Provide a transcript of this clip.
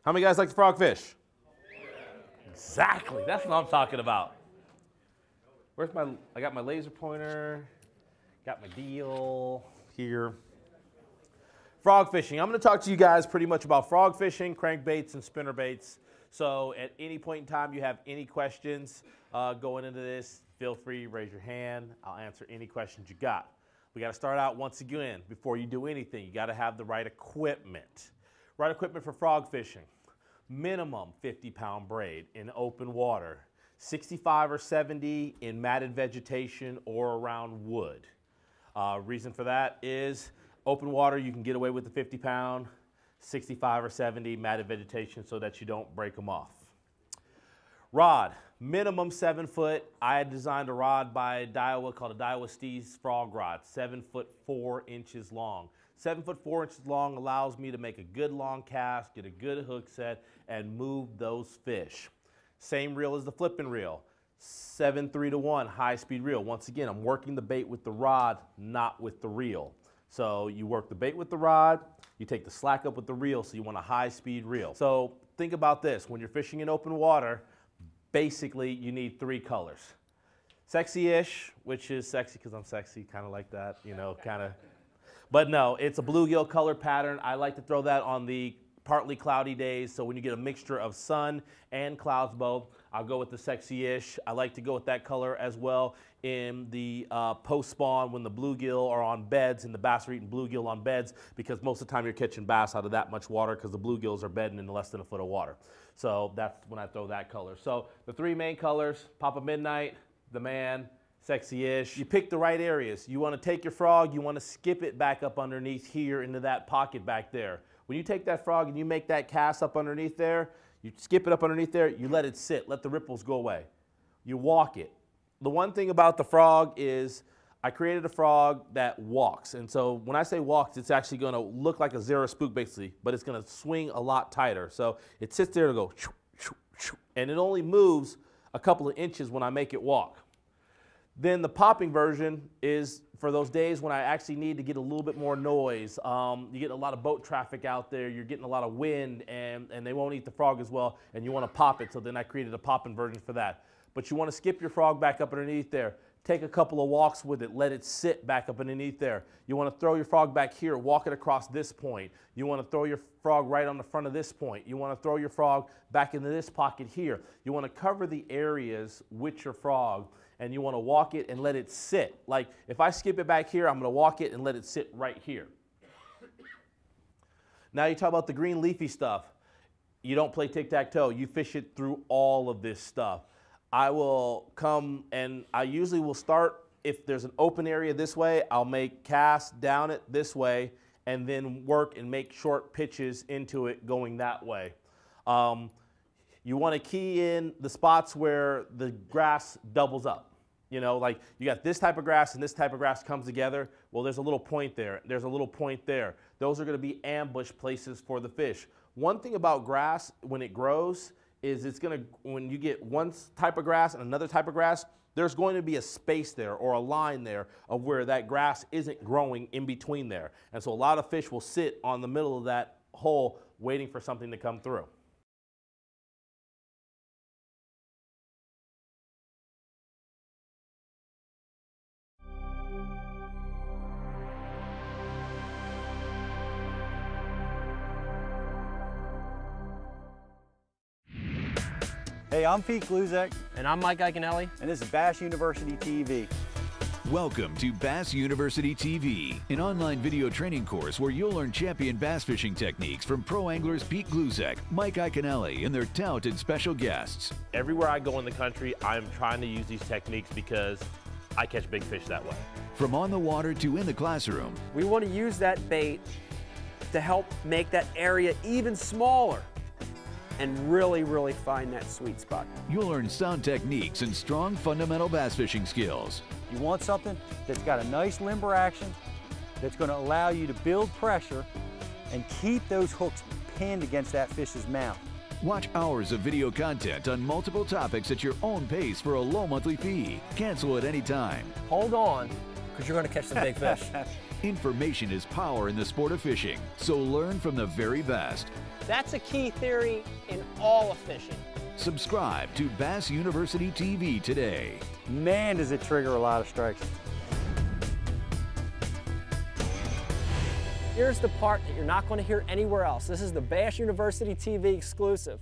How many guys like to frog fish? Exactly, that's what I'm talking about. Where's I got my laser pointer, got my deal here. Frog fishing. I'm going to talk to you guys pretty much about frog fishing, crankbaits, and spinnerbaits. So at any point in time you have any questions going into this, feel free, raise your hand. I'll answer any questions you got. We got to start out once again, before you do anything, you got to have the right equipment. Right equipment for frog fishing. Minimum 50-pound braid in open water. 65 or 70 in matted vegetation or around wood. Reason for that is open water, you can get away with the 50-pound, 65 or 70 matted vegetation so that you don't break them off. Rod, minimum 7 foot. I had designed a rod by Daiwa called a Daiwa Steez frog rod, 7 foot 4 inches long. 7 foot 4 inches long allows me to make a good long cast, get a good hook set, and move those fish. Same reel as the flipping reel, 7-3-1 high-speed reel. Once again, I'm working the bait with the rod, not with the reel. So you work the bait with the rod, you take the slack up with the reel, so you want a high-speed reel. So think about this, when you're fishing in open water, basically you need 3 colors. Sexy-ish, which is sexy because I'm sexy, kind of like that, you know, kind of. But no, it's a bluegill color pattern. I like to throw that on the partly cloudy days, so when you get a mixture of sun and clouds both, I'll go with the sexy-ish. I like to go with that color as well in the post-spawn when the bluegill are on beds and the bass are eating bluegill on beds, because most of the time you're catching bass out of that much water because the bluegills are bedding in less than a foot of water. So that's when I throw that color. So the 3 main colors, Papa Midnight, the Man, sexy-ish. You pick the right areas. You want to take your frog, you want to skip it back up underneath here into that pocket back there. When you take that frog and you make that cast up underneath there, you skip it up underneath there, you let it sit, let the ripples go away. You walk it. The one thing about the frog is I created a frog that walks. And so when I say walks, it's actually going to look like a zero spook basically, but it's going to swing a lot tighter. So it sits there to go, shoo, shoo, shoo, and it only moves a couple of inches when I make it walk. Then the popping version is for those days when I actually need to get a little bit more noise. You get a lot of boat traffic out there, you're getting a lot of wind, and they won't eat the frog as well, and you want to pop it, so then I created a popping version for that. But you want to skip your frog back up underneath there. Take a couple of walks with it, let it sit back up underneath there. You want to throw your frog back here, walk it across this point. You want to throw your frog right on the front of this point. You want to throw your frog back into this pocket here. You want to cover the areas with your frog, and you want to walk it and let it sit. Like if I skip it back here, I'm going to walk it and let it sit right here. Now you talk about the green leafy stuff. You don't play tic-tac-toe. You fish it through all of this stuff. I will come and I usually will start, if there's an open area this way, I'll make casts down it this way and then work and make short pitches into it going that way. You want to key in the spots where the grass doubles up. You know, like you got this type of grass and this type of grass comes together. Well, there's a little point there. There's a little point there. Those are going to be ambush places for the fish. One thing about grass, when it grows, is it's going to, when you get one type of grass and another type of grass, there's going to be a space there or a line there of where that grass isn't growing in between there. And so a lot of fish will sit on the middle of that hole waiting for something to come through. Hey, I'm Pete Gluzek. And I'm Mike Iaconelli. And this is Bass University TV. Welcome to Bass University TV, an online video training course where you'll learn champion bass fishing techniques from pro anglers Pete Gluzek, Mike Iaconelli, and their talented special guests. Everywhere I go in the country, I'm trying to use these techniques because I catch big fish that way. From on the water to in the classroom. We want to use that bait to help make that area even smaller and really, really find that sweet spot. You'll learn sound techniques and strong fundamental bass fishing skills. You want something that's got a nice limber action, that's going to allow you to build pressure and keep those hooks pinned against that fish's mouth. Watch hours of video content on multiple topics at your own pace for a low monthly fee. Cancel at any time. Hold on, because you're going to catch some big fish. Information is power in the sport of fishing, so learn from the very best. That's a key theory in all of fishing. Subscribe to Bass University TV today. Man, does it trigger a lot of strikes. Here's the part that you're not going to hear anywhere else. This is the Bass University TV exclusive.